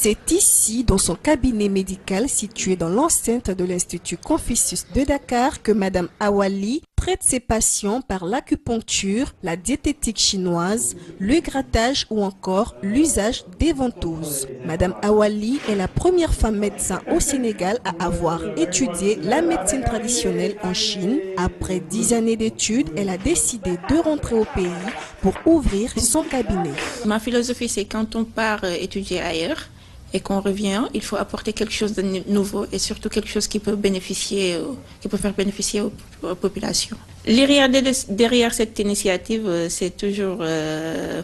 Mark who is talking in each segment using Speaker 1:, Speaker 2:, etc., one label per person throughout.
Speaker 1: C'est ici, dans son cabinet médical situé dans l'enceinte de l'Institut Confucius de Dakar, que Madame Awali traite ses patients par l'acupuncture, la diététique chinoise, le grattage ou encore l'usage des ventouses. Madame Awali est la première femme médecin au Sénégal à avoir étudié la médecine traditionnelle en Chine. Après 10 années d'études, elle a décidé de rentrer au pays pour ouvrir son cabinet.
Speaker 2: Ma philosophie, c'est quand on part étudier ailleurs et qu'on revient, il faut apporter quelque chose de nouveau et surtout quelque chose qui peut faire bénéficier aux populations. L'idée derrière cette initiative, c'est toujours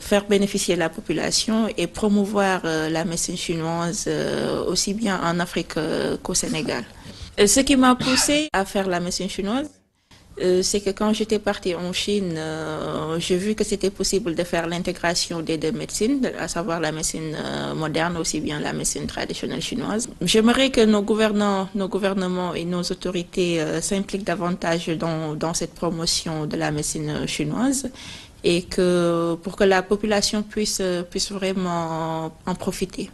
Speaker 2: faire bénéficier la population et promouvoir la médecine chinoise aussi bien en Afrique qu'au Sénégal. Ce qui m'a poussé à faire la médecine chinoise, c'est que quand j'étais partie en Chine, j'ai vu que c'était possible de faire l'intégration des deux médecines, à savoir la médecine moderne, aussi bien la médecine traditionnelle chinoise. J'aimerais que nos gouvernements et nos autorités s'impliquent davantage dans cette promotion de la médecine chinoise et pour que la population puisse vraiment en profiter.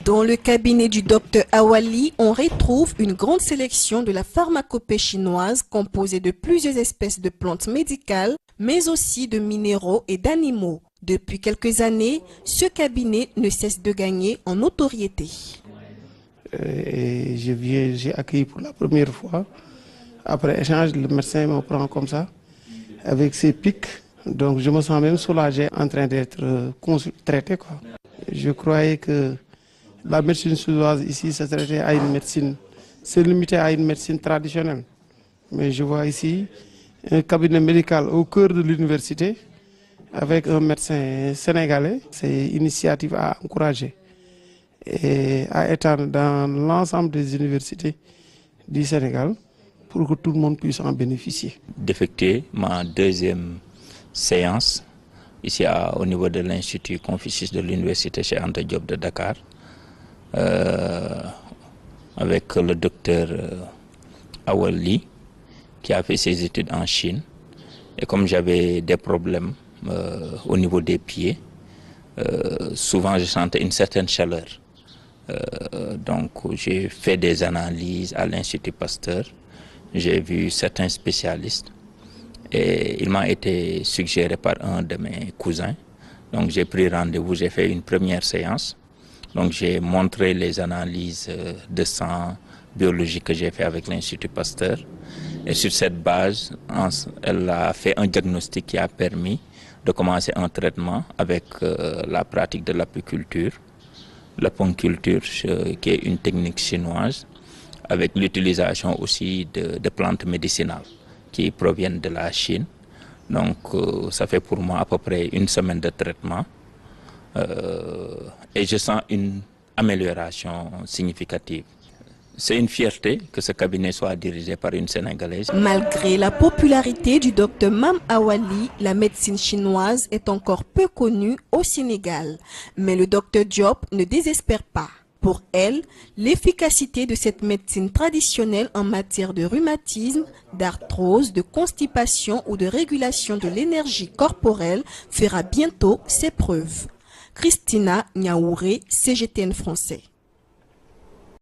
Speaker 1: Dans le cabinet du docteur Awali, on retrouve une grande sélection de la pharmacopée chinoise composée de plusieurs espèces de plantes médicales, mais aussi de minéraux et d'animaux. Depuis quelques années, ce cabinet ne cesse de gagner en notoriété.
Speaker 3: J'ai accueilli pour la première fois. Après échange, le médecin me prend comme ça, avec ses pics. Donc je me sens même soulagé en train d'être traité, quoi. Je croyais que la médecine chinoise ici, c'est limité à une médecine traditionnelle. Mais je vois ici un cabinet médical au cœur de l'université avec un médecin sénégalais. C'est une initiative à encourager et à étendre dans l'ensemble des universités du Sénégal pour que tout le monde puisse en bénéficier.
Speaker 4: D'effectuer ma deuxième séance ici au niveau de l'Institut Confucius de l'Université Cheikh Anta Diop de Dakar. Avec le docteur Awali qui a fait ses études en Chine. Et comme j'avais des problèmes au niveau des pieds, souvent je sentais une certaine chaleur. Donc j'ai fait des analyses à l'Institut Pasteur, j'ai vu certains spécialistes et il m'a été suggéré par un de mes cousins. Donc j'ai pris rendez-vous, j'ai fait une première séance. Donc j'ai montré les analyses de sang biologique que j'ai fait avec l'Institut Pasteur. Et sur cette base, elle a fait un diagnostic qui a permis de commencer un traitement avec la pratique de l'apiculture, l'apiculture qui est une technique chinoise, avec l'utilisation aussi de plantes médicinales qui proviennent de la Chine. Donc ça fait pour moi à peu près une semaine de traitement. Et je sens une amélioration significative. C'est une fierté que ce cabinet soit dirigé par une Sénégalaise.
Speaker 1: Malgré la popularité du docteur Mam Awali, la médecine chinoise est encore peu connue au Sénégal. Mais le docteur Diop ne désespère pas. Pour elle, l'efficacité de cette médecine traditionnelle en matière de rhumatisme, d'arthrose, de constipation ou de régulation de l'énergie corporelle fera bientôt ses preuves. Christina Niaouré, CGTN français.